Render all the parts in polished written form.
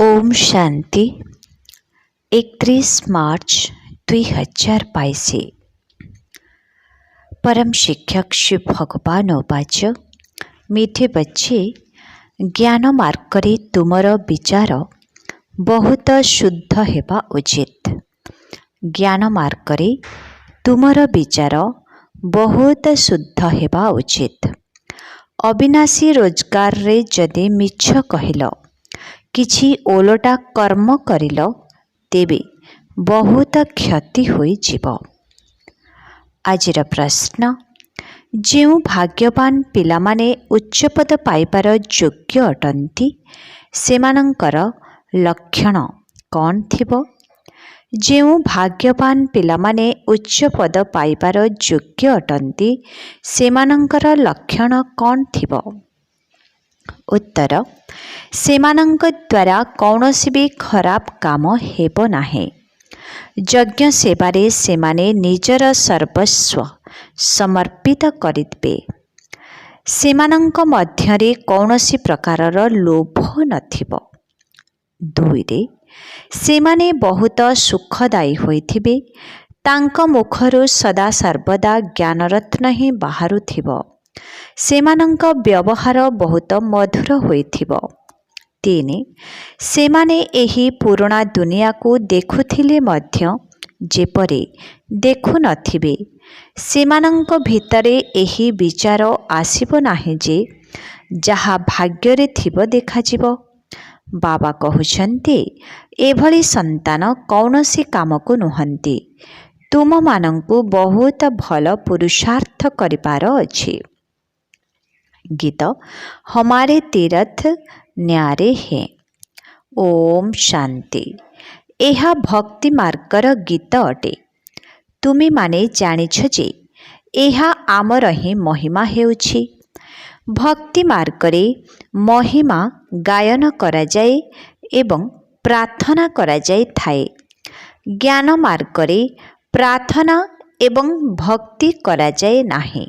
ओम शांति 31 मार्च 2022। परम शिक्षक श्री भगवान उवाच मीठे बच्चे, ज्ञान मार्गरे तुमर विचार बहुत शुद्ध हेबा उचित। ज्ञान मार्गरे तुमर विचार बहुत शुद्ध हेबा उचित। अविनाशी रोजगार रे जदि मिछ कहिल, किछि ओलटा कर्म करिल, तेबे बहुत क्षति होई जीव। आजिर प्रश्न, जेउ भाग्यवान पिलामाने उच्च पद पाइबार योग्य अटंती, सेमानंकर लक्षण कौन थिबो? जेउ भाग्यवान पिलामाने उच्च पद पाइबार योग्य अटंती, सेमानंकर लक्षण कौन थिबो? उत्तर, सेमानंक द्वारा कौनसी भी खराब काम हेबो नाही। यज्ञ सेवारे सेमाने निजर सर्वस्व समर्पित करितबे। सेमानंक मध्यरे कौनसी प्रकारर लोभ नथिबो। दुईरे, सेमाने बहुत सुखदायी होइथिबे। तांक मुखरु सदा सर्वदा ज्ञानरत्न ही बाहारुथिबो। सेमानंक व्यवहार बहुत मधुर होइथिबो। तीन, सेमाने एही पुराणा दुनिया को देखुथिले मध्य जेपरे देखु नथिबे। सेमानंक भितरे एही विचार आसिबो नाही जे जहा भाग्यरे थिबो देखाजिबो। बाबा कहुछन्ति, एभली संतान कौनसी काम को नुहंती। तुम मानंकु बहुत भल पुरुषार्थ करिपार अछि। गीत हमारे तीर्थ न्यारे हैं। ओम शांति। एहा भक्ति मार्गर गीत अटे। तुमे माने जानिछ जे एहा आमर ही महिमा हेउछि। भक्ति मार्गरे महिमा गायन करा जाए एवं प्रार्थना करा जाए थाए। ज्ञान मार्गरे प्रार्थना एवं भक्ति करा जाए नाही।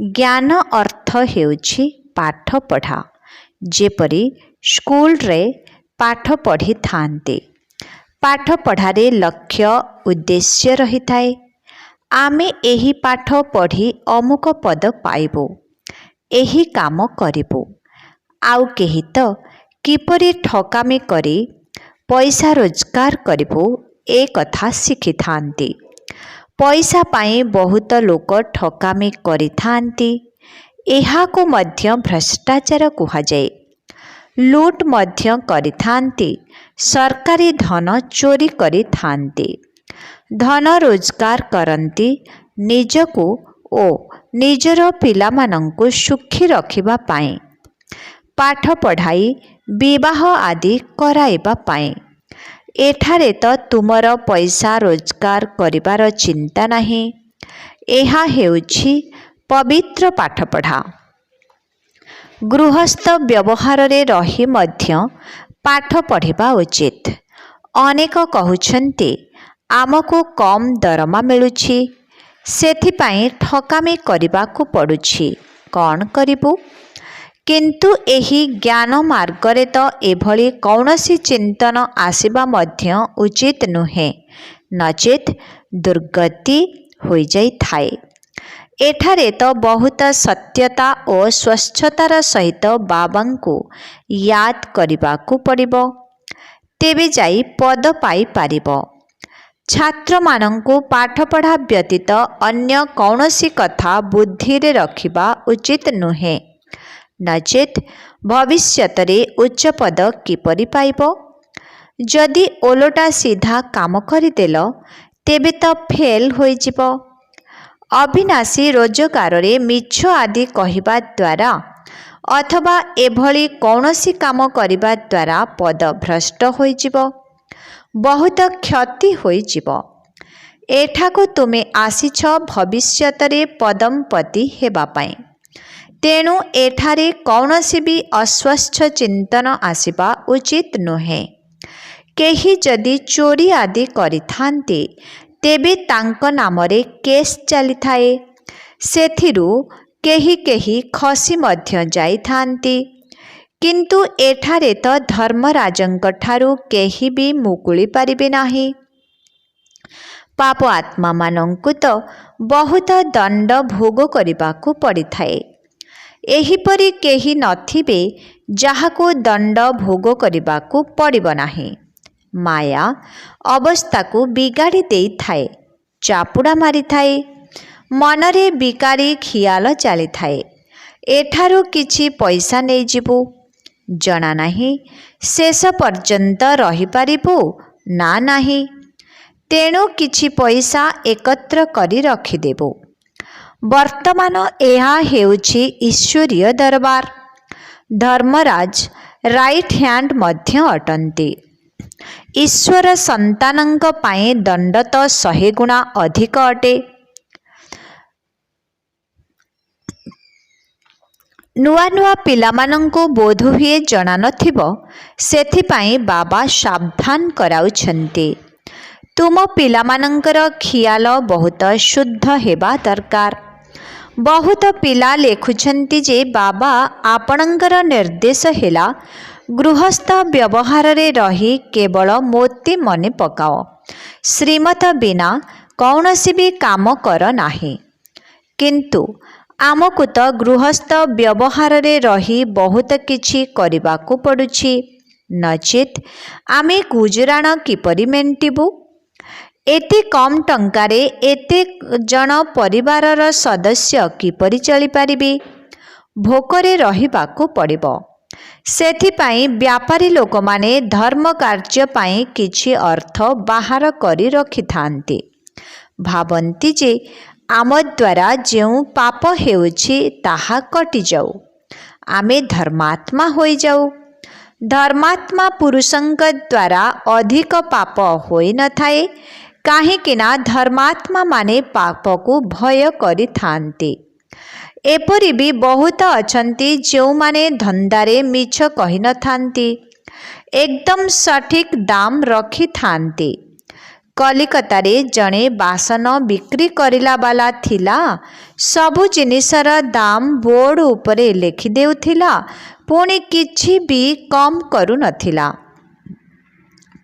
ज्ञान अर्थ हेउछि पाठ पढ़ा, जेपरि स्कूल रे पाठ पढ़ी थांते। पाठ पढ़ारे लक्ष्य उद्देश्य रही थाए। आमे एही पाठ पढ़ी अमुक पद पाइबो, एही काम करिबो। आउ केही तो किपरि ठकामी करी पैसा रोजगार करिबो ए कथा शिखी थांती। पैसा पाई बहुत लोक ठकामी करि थांती। एहा को मध्य भ्रष्टाचार कुहा जाए। लूट मध्य करि थांती। सरकारी धन चोरी करि थांती। धन रोजगार करंती निजको ओ निजर पिलामानंकु सुखी रखिबा पाई। पाठ पढ़ाई विवाह आदि कराइबा पाई। एठारे तो तुमर पैसा रोजगार करिबार चिंता नहीं। एहा हेउछि पवित्र पाठ पढ़ा। गृहस्थ व्यवहार रे रही मध्य पाठ पढ़िबा उचित। अनेक कहुछन्ति, आमको कम दरमा मिलुछि, सेथिपाई ठकामी करिबाकु पड़ुछि, कौन करिबु? किंतु एही ज्ञान मार्गरे तो एभली कौनसी चिंतन आसिबा मध्य उचित नुहे, नचेत दुर्गति होई जाई थाए। एठारे तो बहुत सत्यता और स्वच्छतार सहित बाबांको याद करिबाकु पड़िबो, तेबे जाई पद पाई पारिबो। छात्र मानंकु पाठ पढ़ा व्यतीत अन्य कौनसी कथा बुद्धि रे रखिबा उचित नुहे, नचेत भविष्यतरे उच्च पद किपरि पाइबो। जदि ओलोटा सीधा काम करिदेल, तेबे तो फेल होई जिवो। अविनाशी रोजगार रे मिछ आदि कहिबा द्वारा अथवा एभली कौनसी काम करिबा द्वारा पद भ्रष्ट होई जिवो। बहुत क्षति होई जिवो। एठाको तुमे आसीछ भविष्यतरे पदमपति हेबा पाई। तेणु एठारे कौनसी भी अस्वस्थ चिंतन आसिबा उचित नुहे। केही जदि चोरी आदि करिथांते, तेबे तांक नामरे केस चली थाए। सेथिरु केही केही खसी मध्य जाई थांती। किंतु एठारे तो धर्मराजंक ठारू केही भी मुकुली पारिबे नाही। पाप आत्मा मानंकु तो बहुत दंड भोग करबाकू पड़ी थाए। एहिपरि केही नथिबे जाहाको दंड भोग करबाकू पड़िबो नाही। माया अवस्था को बिगाड़ी देई थाए, चापुड़ा मारी थाए, मनरे बिकारी खियाल चली थाए। एठारू किछि पैसा नहीं जीवु, जना नाही शेष पर्यंत रही पारिबु ना नाही। तेणु किछि पैसा एकत्र करी रखिदेबु। वर्तमान यह हेउछि ईश्वरीय दरबार। धर्मराज राइट हैंड मध्य अटंती। ईश्वर संतानंक पाए दंड तो 100 गुणा अधिक अटे। नुआ नुआ पिलामानंको बोध हुए जना नथिबो, सेथिपाई बाबा सावधान कराउछन्ते। तुम पिलामानंकर खियाल बहुत शुद्ध हेबा दरकार। बहुत पिला लेखुछन्ति जे बाबा आपणंकर निर्देश हेला गृहस्थ व्यवहार रे रही केवल मोती मने पकाओ, श्रीमत बिना कौनसी भी काम कर नाही। किंतु आमको तो गृहस्थ व्यवहार रे रही बहुत किछि करिबाकू पड़ुछि, नचेत आमे गुजराण किपरि मेंटिबु। एते कम टंकारे एते जन परिवारर सदस्य किपरि चली पारिबे। भोकरे रहिबाकू पड़िबो। सेथिपाई व्यापारी लोक माने धर्म कार्य पाई किछि अर्थ बाहर करी रखिथांती। भाबंती जे आम द्वारा जेउ पाप हेउछि ताहा कटि जाऊ, आमे धर्मात्मा होई जाऊ। धर्मात्मा पुरुषंक द्वारा अधिक पाप होई न थाए, काहेकिना धर्मात्मा माने पाप को भय करि थांती। एपरि भी बहुत अछंती जो माने धंदारे मिछ कहि न थांती, एकदम सठिक दाम रखी थांती। कलिकतारे जणे बासन बिक्री करिला बाला थिला, सबु जिनिसर दाम बोर्ड उपरे लिखि देउथिला, पुणी किछि भी कम करू नथिला।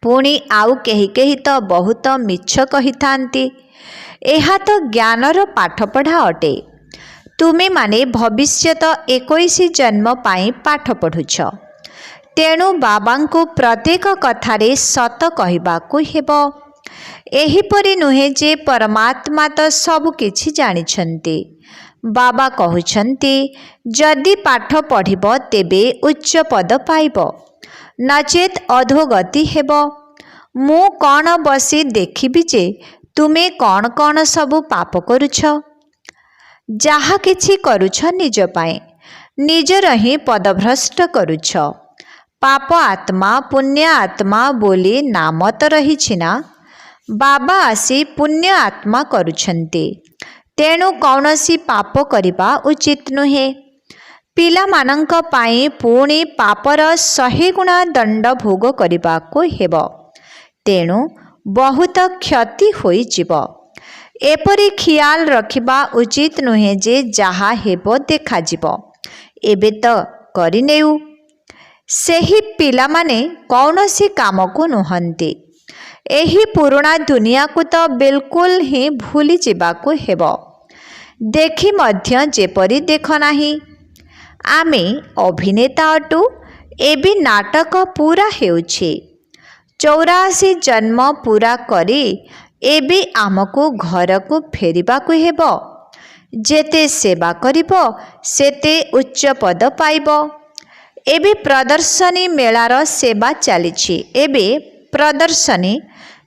पुणी आउ केही केही तो बहुत मिछ कहि थांती। एहा तो ज्ञानर पाठपढ़ा अटे। तुमे माने भविष्यत 21 जन्म पाई पाठ पढ़ुछ। तेणु बाबांको प्रत्येक कथारे सत कहिबाकू हेबो। एहिपरि नुहे जे परमात्मा तो सब किछि जानिछन्ति। बाबा कहुछन्ति जदि पाठ पढ़िब तेबे उच्च पद पाइब, नचेत अधोगति हेबो। मु कौन बसी देखिबि जे तुमे कौन कौन सबु पाप करुछ। जाहा किछि करुछ निज पाए, निजर ही पदभ्रष्ट करुछ। पाप आत्मा पुण्य आत्मा बोली नाम तो रहिछि ना। बाबा आसी पुण्य आत्मा करुछन्ति, तेणु कौनसी पाप करिबा उचित नुहे। पिला मानंक पाई पुणी पापर 100 गुणा दंड भोग करिबाकू हेबो। तेणु बहुत क्षति होई जिवो। एपरि खियाल रखिबा उचित नुहे जे जहा हेबो देखा जिवो, एबे तो करि नेउ। सेही पिला माने कौनसी काम को नुहंती। एही पुराणा दुनिया को तो बिल्कुल ही भूली जिबाकू हेबो। देखी मध्य जेपरि देख नाही। आमे अभिनेता अटु, एबी नाटक पूरा हेउछि। 84 जन्म पूरा करी एबी आमको घर को फेरिबाकू हेबो। जेते सेवा करिबो सेते उच्च पद पाइबो। एबे प्रदर्शनी मेलार सेवा चलिछि। एबे प्रदर्शनी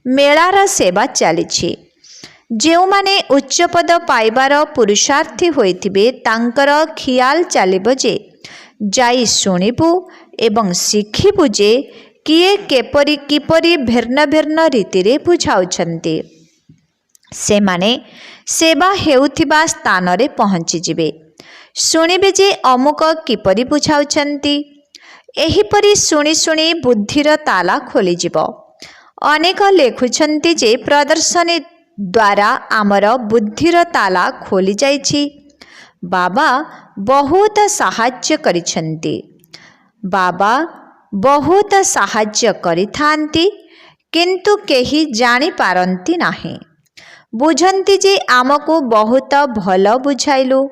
मेलार सेवा चलिछि। जो माने उच्च पद पाइबार पुरुषार्थी होइथिबे तांकर खियाल चलिबो जे जाई सुनिबु एवं शिखिबु जे किए केपरि किपरि भिन्न भिन्न रीति रे बुझाउछन्ति। से माने सेवा हेउथिबा स्थान रे पहुँची जिबे, शुणिबे जे अमुक किपरि बुझाउछन्ति। एहिपरि शुणी शुणी बुद्धिर ताला खोली जिवो। अनेक लेखुछन्ति जे प्रदर्शनी द्वारा आमर बुद्धिर ताला खोली जाइछि। बाबा बहुत साहाय्य करिछन्ति। बाबा बहुत साहाय्य करिथांती किंतु केही जानी पारंती नाही। बुझंती जे आमको बहुत भल बुझाइलु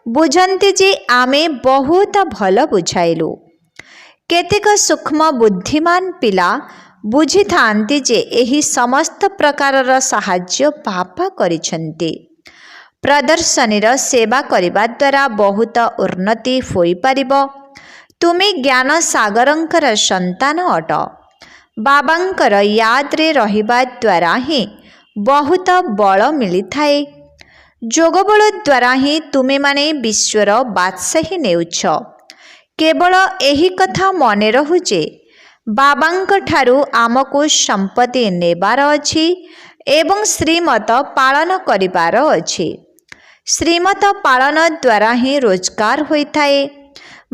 बुझंती जे आमे बहुत भल बुझाइलु। केतेक सूक्ष्म बुद्धिमान पिला बुझी थांती जे एही समस्त प्रकारर साहाय्य बाबा करिछंती। प्रदर्शनीर सेवा करिबा द्वारा बहुत उन्नति होई परिबो। तुमे ज्ञान सागरंकर संतान अट। बाबांकर याद रे रहिबा द्वारा ही बहुत बल मिली थाए। जोग बल द्वारा ही तुमे माने विश्वर बादशाही नेउछ। केवल एही कथा मने रहु जे बाबांक ठारू आमको संपत्ति नेबार अछि एवं श्रीमत पालन करिबार अछि। श्रीमत पालन द्वारा ही रोजगार होई थाए।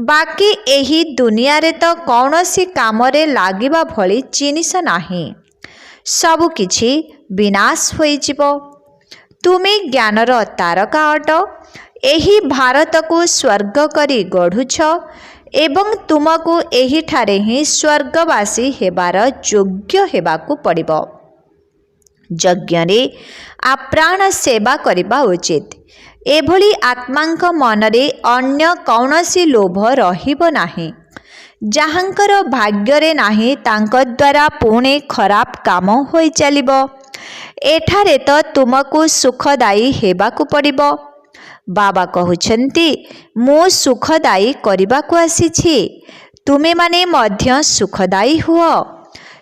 बाकी एही दुनिया रे तो कौनसी कामरे लागिबा भली जिनिस नाही। सबु किछि विनाश होई जिवो। तुमे ज्ञानर तारका अट। एही भारत को स्वर्ग करी गढ़ुछ एवं तुमको एही ठारे ही स्वर्गवासी हेबार योग्य हेबाकु पड़िबो। यज्ञ रे आप्राण सेवा करिबा उचित। एभली आत्मांक मनरे अन्य कौनसी लोभ रहिबो नाही। जहाँकर भाग्य रे नाही तांक द्वारा पुणे खराब काम होई चलिबो। एठारे तो तुमको सुखदायी हेबाकु पड़िबो। बाबा कहुछंती मो सुखदायी करिबाकु आसीछि। तुमे माने मध्य सुखदायी हुओ।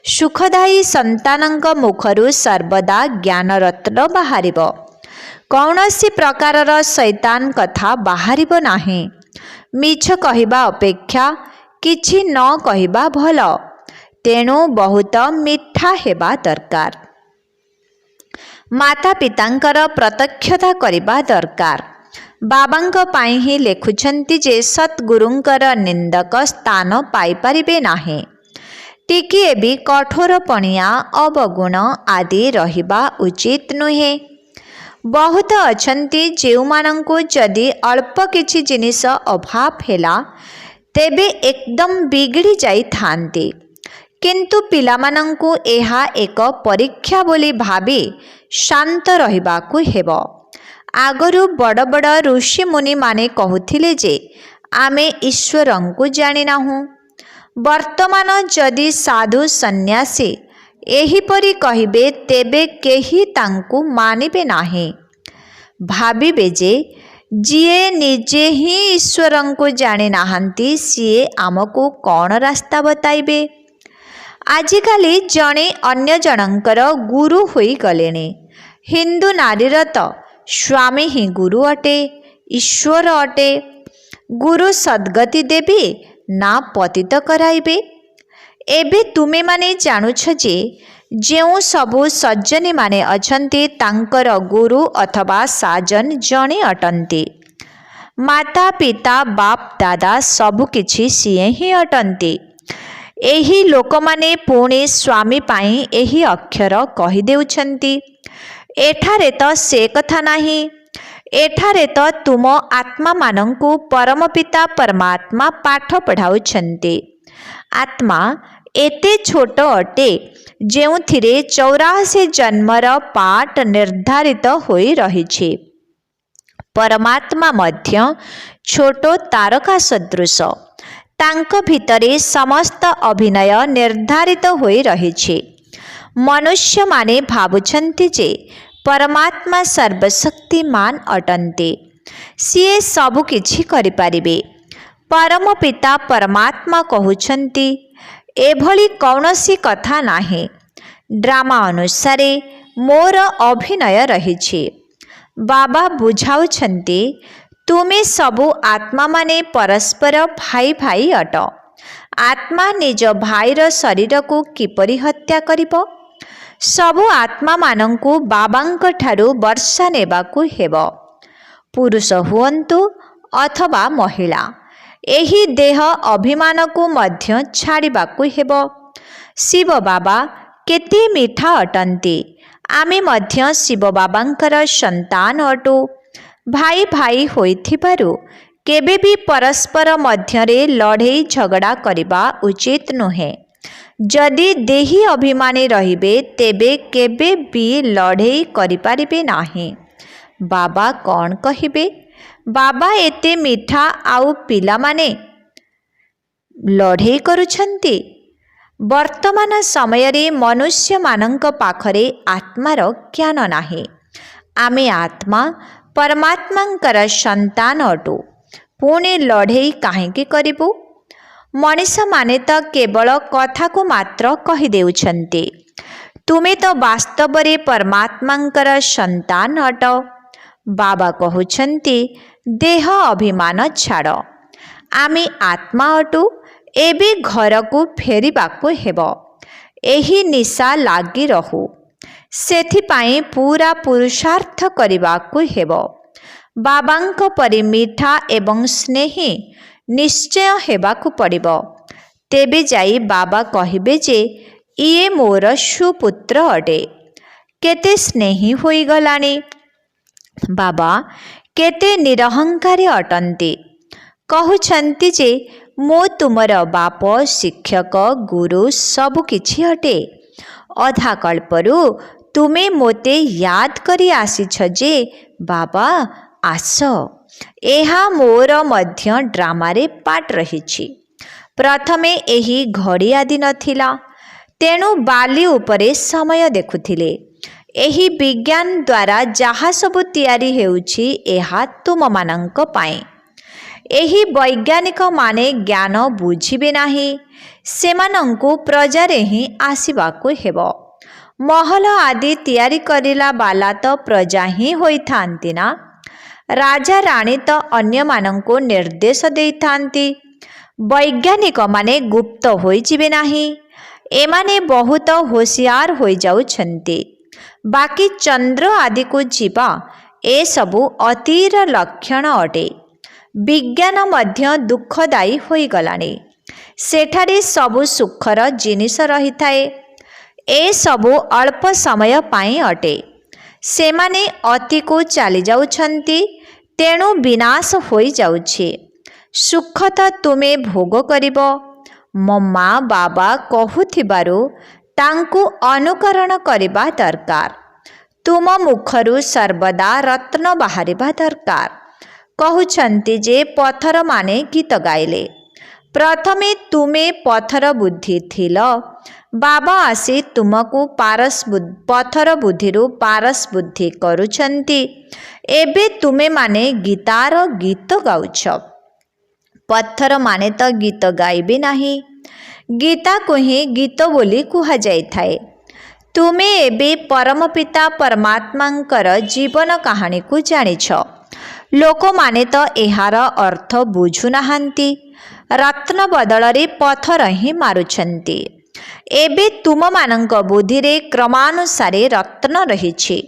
सुखदायी संतानंक मुखरु सर्वदा ज्ञान रत्न बाहरिबो। कौनसी प्रकारर शैतान कथा बाहरिबो नाही। मिछ कहिबा अपेक्षा किछि न कहिबा भल। तेणु बहुत मिठा हेबा दरकार। माता पितांकर प्रत्यक्षता करिबा दरकार। बाबांक पाई ही लेखुछंती जे सतगुरुंकर निंदक स्थान पाई परिबे नाही। टिकिए भी कठोर पणिया अवगुण आदि रहिबा उचित नुहे। बहुत अछंती जेउमानंकु जदि अल्प किछि जिनिस अभाव हेला तेबे एकदम बिगड़ी जाई थांती। किंतु पिलामानंकु एहा एक परीक्षा बोली भाबी शांत रहिबाकु हेबो। आगरु बड़ बड़ ऋषि मुनि माने कहुथिले जे आमे ईश्वरंकु जानि नाहु। वर्तमान जदि साधु सन्यासी एहीपरि कहिबे तेबे केही तांकु मानिबे नाही। भाबिबे जे जिए निजे ही ईश्वरंकु जानि नाहंती सिए आमको कौन रास्ता बताइबे। आजिकाली जणे अन्य जनंकर गुरु होई गलेने। हिंदू नारीर तो स्वामी ही गुरु अटे, ईश्वर अटे। गुरु सद्गति देबे ना पतित कराइबे। एबे तुमे माने जानुछ जे जेउ सबु सज्जनी माने अछंती तांकर गुरु अथवा साजन जणे अटंती। माता पिता बाप दादा सबु किछि सिए ही अटंती। एही लोकमाने पुणे स्वामी पाई एही अक्षर कहि देउछंती। एठारे तो से कथा नाही। एठारे तो तुम आत्मा मानंकु परम पिता परमात्मा पाठ पढ़ाउछंती। आत्मा एते छोट अटे जेउथिरे 84 जन्मर पाठ निर्धारित होई रहिछि। परमात्मा मध्य छोट तारका सदृश। तांक भितरे समस्त अभिनय निर्धारित होई रहिछि। मनुष्य माने भाबुछंती जे परमात्मा सर्वशक्तिमान अटंती। सिए सबु किछि करि पारिबे। परम पिता परमात्मा कहुछंती एभली कौनसी कथा नाही। ड्रामा अनुसारे मोर अभिनय रहिछि। बाबा बुझाउछंती तुमे सबु आत्मा माने परस्पर भाई भाई अट। आत्मा निज भाईर शरीर को किपरि हत्या करिबो। सबु आत्मा मानंकु बाबांक ठारू वर्षा नेबाकु हेबो। पुरुष हुअन्तु अथवा महिला एही देह अभिमान को मध्य छाड़िबाकु हेबो। शिव बाबा केते मीठा अटंती। आमे मध्य शिव बाबांकर संतान अटु। भाई भाई होइथिबारु केबे भी परस्पर मध्यरे लड़ाई झगड़ा करबा उचित नुहे। जदि देही अभिमानी रहिबे तेबे केबे भी लड़ाई करिपारिबे नाही। बाबा कौन कहिबे? बाबा एते मिठा आउ पिला माने लड़ाई करुछंती। वर्तमान समय रे मनुष्य मानंक पाखरे आत्मार ज्ञान नाही। आमे आत्मा परमात्मांकर संतान अटु, पुणे लड़ाई काहेकि करिबु? मनीष माने तो केवल कथा को मात्र कहि देउछंती। तुमे तो वास्तव रे परमात्मांकर संतान अट। बाबा कहउछंती देह अभिमान छाड़, आमे आत्मा अटु, एबे घर को फेरिबाकु हेबो। एही निशा लागी रहु, सेथिपाई पूरा पुरुषार्थ करिबाकु हेबो। बाबांक परि मीठा एवं स्नेही निश्चय हेबाकु पड़िबो। तेबे जाई बाबा कहिबे जे इए मोर सुपुत्र अटे, केते स्नेही होई गलानी। बाबा केते निरहंकारी अटंती। कहउछंती जे मो तुमर बाप, शिक्षक, गुरु सबु किछि अटे। अधा कल्परु तुमे मोते याद करी आसीछ जे बाबा आस, एहा मोर मध्य ड्रामारे पार्ट रहिछि। प्रथमे एही घड़ी आदि नथिला, तेणु बाली उपरे समय देखुथिले। एही विज्ञान द्वारा जहा सबु तयारी हेउछि एहा तुम मानंक पाए। एही वैज्ञानिक माने ज्ञान बुझिबे नाही, सेमानंकु प्रजारे ही आसीबाकु हेबो। महल आदि तयारी करिला बाला तो प्रजा ही होइथांती ना। राजा राणी तो अन्य मानंकु निर्देश देइथांती। वैज्ञानिक माने गुप्त होई जिबे नाही। एमाने बहुत होशियार होई जाउछंती। बाकी चंद्र आदि को जीवा ए सबु अतीर लक्षण अटे। विज्ञान मध्य दुखदायी होई गलानी। सेठारे सबु सुखर जिनिस रही थाए। ए सबु अल्प समय पाई अटे। सेमाने अति को चली जाउछंती, तेणु विनाश होई जाउछे। सुख तो तुमे भोग करिबो। मो माँ बाबा कहूथिबारु तांकु अनुकरण करिबा दरकार। तुम मुखरु सर्वदा रत्न बाहरिबा दरकार। कहउछंती जे पथर माने गीत गाइले। प्रथमे तुमे पथर बुद्धि थिल, बाबा आसी तुमको पथर बुद्धिरु पारस बुद्धि करुछंती। एबे तुमे माने गीतार गीत गाउछ। पत्थर माने तो गीत गाइबे नाही। गीता को ही गीत बोली कुहा जाई थाए। तुमे एबे परम पिता परमात्मांकर जीवन कहानी को जानिछ। लोक माने तो एहार अर्थ बुझु नाहांती। रत्न बदल रे पत्थर ही मारुछंती। एबे तुम मानंक बुद्धि रे क्रमानुसारे रत्न रहिछि।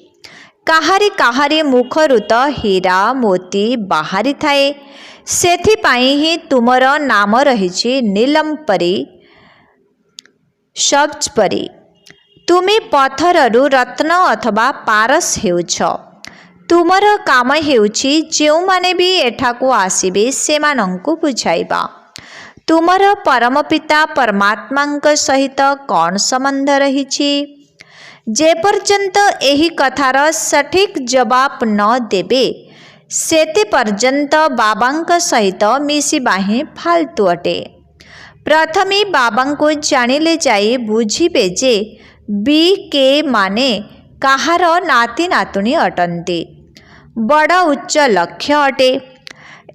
काहारी काहारी मुखरु तो हीरा मोती बाहरी थाए। सेथिपाई ही तुमर नाम रहिछि नीलमपरी, सब्जपरी। तुमे पत्थररु रत्न अथवा पारस हेउछ। तुमर काम हेउछि जेउ माने भी एठाकु आसीबे सेमानंकु बुझाइबा। तुमर परम पिता परमात्मांक सहित कौन संबंध रहिछि? जे पर्यंत एही कथार सठिक जवाब न देबे सेते पर्यंत बाबांक सहित मिसिबा ही फालतू अटे। प्रथमे बाबांको जानिले जाई बुझिबे जे बी के माने काहार नाती नातुणी अटंती। बड़ उच्च लक्ष्य अटे।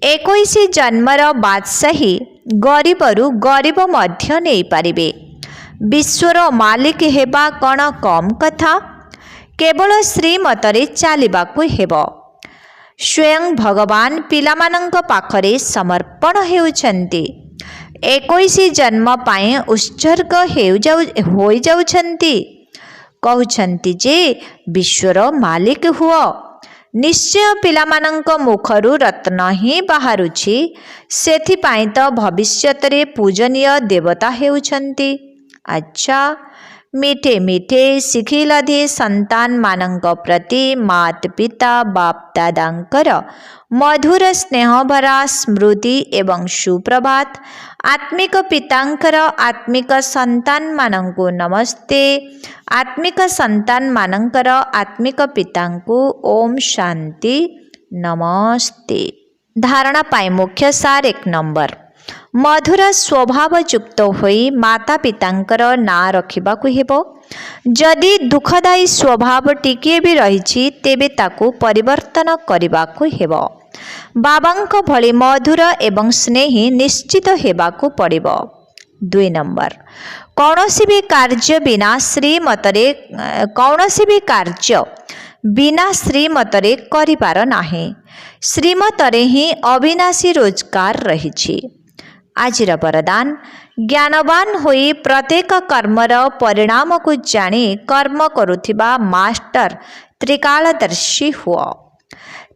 21 जन्मर बादशाही गरीबरु गरीब मध्य नहीं पारिबे। विश्वर मालिक हेबा कण कम कथा? केवल श्रीमतरे चालिबाकु हेबो। स्वयं भगवान पिलामानंक पाखरे समर्पण हेउछंती। 21 जन्म पाए उत्सर्ग होई जाउछंती। कहउछंती जे विश्वर मालिक हुओ। निश्चय पिलामानंक मुखरु रत्न ही बाहरुछि। सेथिपाई तो भविष्यत रे पूजनीय देवता हेउछंती। अच्छा, मिठे मिठे शिखिला दे संतान मानंक प्रति मात पिता बाप दादांकर मधुर स्नेह भरा स्मृति एवं सुप्रभात। आत्मिक पितांकर आत्मिक संतान मानंकु नमस्ते। आत्मिक संतान मानंकर आत्मिक पितांकु ओम शांति नमस्ते। धारणा पाई मुख्य सार 1 नंबर मधुर स्वभाव युक्त होई माता पितांकर ना रखिबाकु हेबो। जदि दुखदायी स्वभाव टिके भी रहिछि तेबे ताकु परिवर्तन करिबाकु हेबो। बाबांक भली मधुर एवं स्नेही निश्चित हेबाकु पड़िबो। 2 नंबर कौनसी भी कार्य बिना श्रीमतरे करिपार नाही। श्रीमतरे ही अविनाशी रोजगार रहिछि। आजिर वरदान ज्ञानवान होई प्रत्येक कर्मर परिणाम को जानी कर्म करुथिबा मास्टर त्रिकालदर्शी हुओ।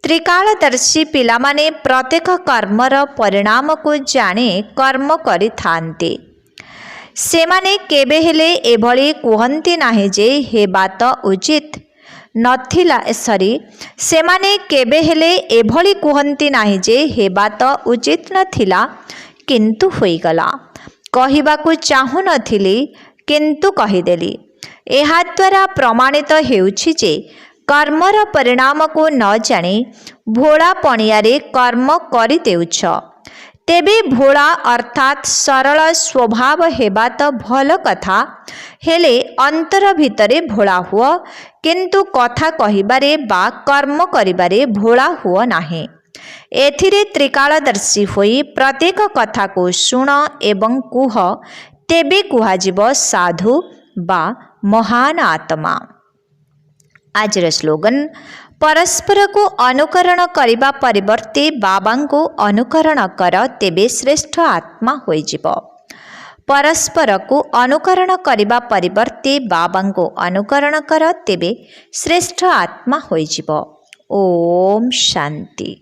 त्रिकालदर्शी पिलामाने प्रत्येक कर्मर परिणाम को जानी कर्म करि थांती। सेमाने केबे हेले एभली कुहंती नाही जे हेबा तो उचित नथिला सेमाने केबे हेले एभली कुहंती नाही जे हेबा तो उचित नथिला किंतु होईगला। कहिबाकु चाहू नथिली किंतु कहिदेली। एहा द्वारा प्रमाणित हेउछि जे कर्मर परिणाम को न जानी भोला पणियारे कर्म करि देउछ। तेबे भोला अर्थात सरल स्वभाव हेबा तो भल कथा हेले अंतर भितरे भोला हुआ किंतु कथा कहिबारे बा कर्म करिबारे भोला हुआ नाही। एथिरे त्रिकालदर्शी होई प्रत्येक कथा को शुण एवं कुह तेबे कुहाजिब साधु बा महान आत्मा। आजर स्लोगन परस्पर को अनुकरण करिबा परिवर्ते बाबा को अनुकरण कर तेबे श्रेष्ठ आत्मा होइजिब। परस्पर को अनुकरण करिबा परिवर्ते बाबा को अनुकरण कर तेबे श्रेष्ठ आत्मा होइजिब। ओम शांति।